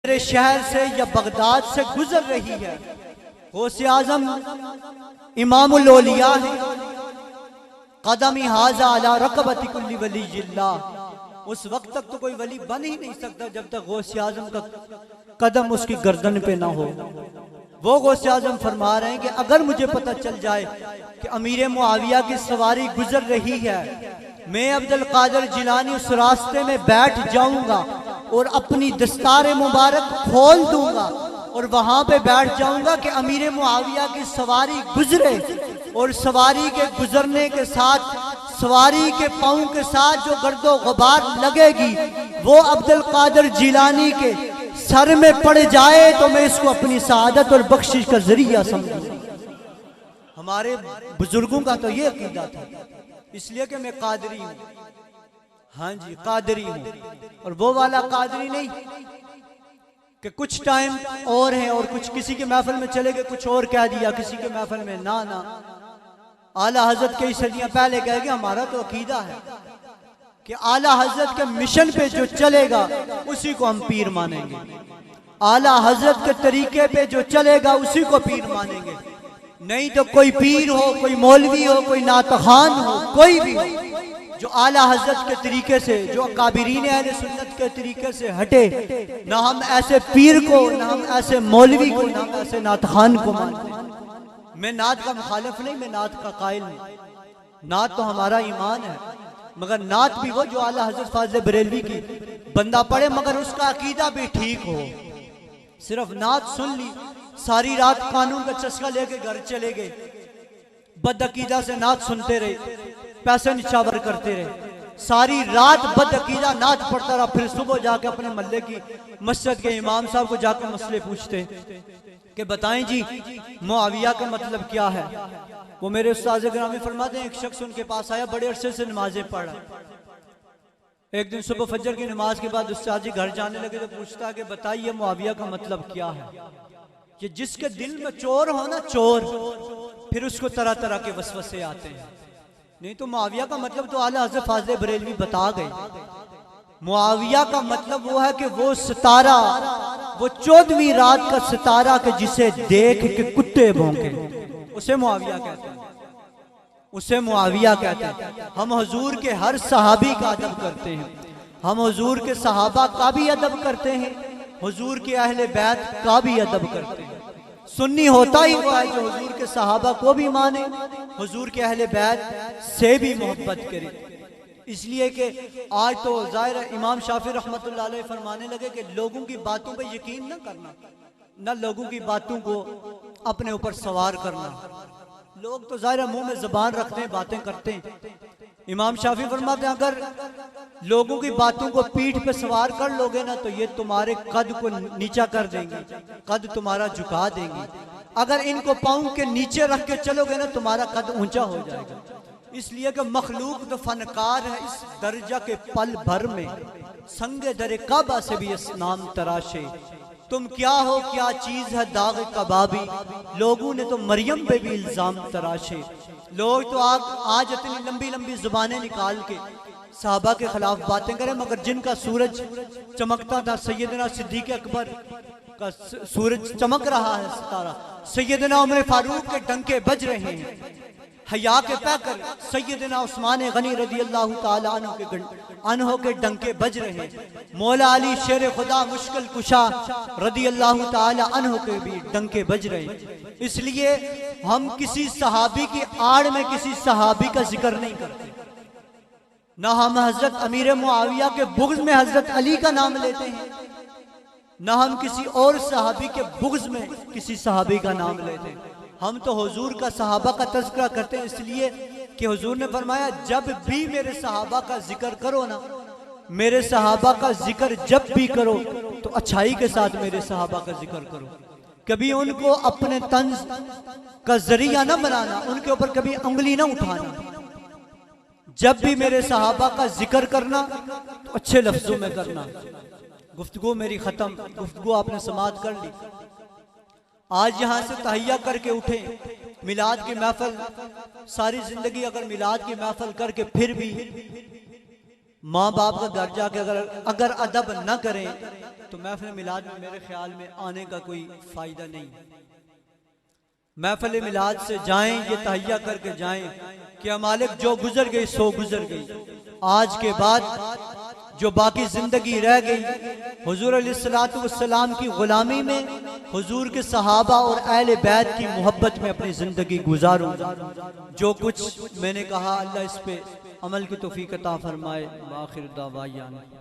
मेरे शहर से या बगदाद से गुजर रही है, गौसे आजम इमामुल औलिया है, कदमी हाजा अला रकबती कुल्ली वलीयिल्लाह। उस वक्त तक तो कोई वली बन ही नहीं सकता जब तक गौसे आजम का कदम उसकी गर्दन पे ना हो। वो गौसे आजम फरमा रहे हैं कि अगर मुझे पता चल जाए कि अमीर मुआविया की सवारी गुजर रही है, मैं अब्दुल कादिर जिलानी उस रास्ते में बैठ जाऊंगा और अपनी दस्तार मुबारक खोल दूंगा और वहां पे बैठ जाऊंगा कि अमीर मुआविया की सवारी गुजरे, और सवारी के गुजरने के साथ सवारी के पाँव के साथ जो गर्दो गुबार लगेगी वो अब्दुल कादिर जिलानी के सर में पड़ जाए तो मैं इसको अपनी सआदत और बख्शिश का जरिया समझूंगा। हमारे बुजुर्गों का तो ये अकीदा था, इसलिए कि मैं कादरी हूं। हाँ जी, कादरी हूं, और वो वाला कादरी नहीं कि कुछ टाइम और है और कुछ किसी के महफिल में चले गए कुछ और कह दिया किसी के महफिल में। ना ना, आला हजरत कई सदियां पहले कह गए हमारा तो अकीदा है कि आला हजरत के मिशन पे जो चलेगा उसी को हम पीर मानेंगे, आला हजरत के तरीके पे जो चलेगा उसी को पीर मानेंगे। नहीं तो कोई पीर हो, कोई मौलवी हो, कोई नातखान हो, कोई भी हो, जो आला हजरत के तरीके से, जो काबिरीन अहले सुन्नत के तरीके से हटे, ना हम ऐसे पीर को, ना हम ऐसे मौलवी को, ना हम ऐसे नातखान को मानते हैं। मैं नात का मुखालिफ नहीं, मैं नात का कायल हूं। नात तो हमारा ईमान है, मगर नात भी वो जो आला हजरत फाज़िल बरेलवी की बंदा पढ़े मगर उसका अकीदा भी ठीक हो। सिर्फ नात सुन ली, सारी रात कानून का चस्का लेके घर चले गए, बदअकीदा से नात सुनते रहे, पैसे निछावर करते रहे, सारी रात बदअकीदा नात पढ़ता रहा। फिर सुबह जाके अपने मोहल्ले की मस्जिद के इमाम साहब को जाकर मसले पूछते कि बताएं जी मुआविया का मतलब क्या है। वो मेरे उस्ताद गिरामी फरमाते हैं एक शख्स उनके पास आया, बड़े अरसे से नमाजें पढ़ रहा। एक दिन सुबह फजर की नमाज के बाद उस्ताद जी घर जाने लगे तो पूछता कि बताइए मुआविया का मतलब क्या है। कि जिसके दिल में चोर हो ना, चोर, फिर उसको तरह तरह के वसवसे आते हैं। नहीं तो मुआविया का मतलब तो आला हज़रत फाज़िल बरेलवी बता गए। मुआविया का मतलब वो है कि वो सितारा, वो 14वीं रात का सितारा के जिसे देख के कुत्ते भौंके, उसे मुआविया कहते हैं, उसे मुआविया कहते हैं। हम हुजूर के हर सहाबी का अदब करते हैं, हम हुजूर के सहाबा का भी अदब करते हैं, हुजूर के अहले बैत का भी अदब करते हैं। सुन्नी होता ही वो है जो हुजूर के सहाबा को भी माने, हुजूर के अहले बैत से भी मोहब्बत करे। इसलिए कि आज तो ज़ाहिर इमाम शाफी रहमतुल्लाह अलैह फरमाने लगे कि लोगों की बातों पे यकीन न करना, न लोगों की बातों को अपने ऊपर सवार करना। लोग तो ज़ाहिर मुंह में ज़बान रखते हैं, बातें करते हैं। इमाम शाफी फरमाते हैं अगर लोगों की बातों को पीठ पे सवार कर लोगे ना तो ये तुम्हारे कद को नीचा कर देंगे, कद तुम्हारा झुका देंगे। अगर इनको पाँव के नीचे रख के चलोगे ना तुम्हारा कद ऊंचा हो जाएगा। इसलिए कि मखलूक तो फनकार है इस दर्जा के पल भर में, संगे दरे काबा से भी इस नाम तराशे। तुम क्या हो, क्या चीज है दाग कबाबी, लोगों ने तो मरियम पे भी इल्जाम तराशे। लोग तो आज इतनी लंबी लंबी जुबानें निकाल के साहबा के खिलाफ बातें करें, मगर जिनका सूरज चमकता था, सैयदना सिद्दीक़ अकबर का सूरज चमक रहा है, सितारा सैयदना उमर फारूक के डंके बज रहे हैं, हया के पैकर सैयदना उस्मान गनी रज़ी अल्लाह ताला अन्हो के डंके बज रहे हैं, मौला अली शेर खुदा मुश्किल कुशा रज़ी अल्लाह ताला अन्हो के भी डंके बज रहे हैं। इसलिए हम किसी सहाबी की आड़ में किसी सहाबी का जिक्र नहीं करते, ना हम हजरत अमीर मुआविया के बुग़्ज़ में हजरत अली का नाम लेते हैं, ना हम किसी और सहाबी के बुग़्ज़ में किसी सहाबी का नाम लेते हैं। हम तो हुजूर का सहाबा का तज़किरा करते हैं, इसलिए कि हुजूर ने फरमाया जब भी मेरे सहाबा का जिक्र करो ना, मेरे सहाबा का जिक्र जब भी करो तो अच्छाई के साथ मेरे सहाबा का जिक्र करो। कभी उनको अपने तंज का जरिया ना बनाना, उनके ऊपर कभी उंगली ना उठाना। जब भी मेरे सहाबा का जिक्र करना तो अच्छे लफ्जों में करना। गुफ्तगू मेरी खत्म, गुफ्तगू आपने समाअत कर ली। आज यहाँ से तहैया करके उठे, मिलाद की महफिल, सारी जिंदगी अगर मिलाद की महफिल करके फिर भी माँ बाप का घर जाके अगर अदब न करें तो महफिल मिलाद में मेरे ख्याल में आने का कोई फायदा नहीं। महफिल मिलाद से जाएं, ये तहैया करके जाएं कि मालिक जो गुजर गई सो गुजर गई, आज के बाद जो बाकी जिंदगी रह गई हुजूर अलैहिस्सलातु वस्सलाम की गुलामी में, हुजूर के सहाबा और अहले बैत की मोहब्बत में अपनी जिंदगी गुजारूं। जो कुछ मैंने कहा अल्लाह इस पे अमल की तौफीक अता फरमाए। आखिर दावायान।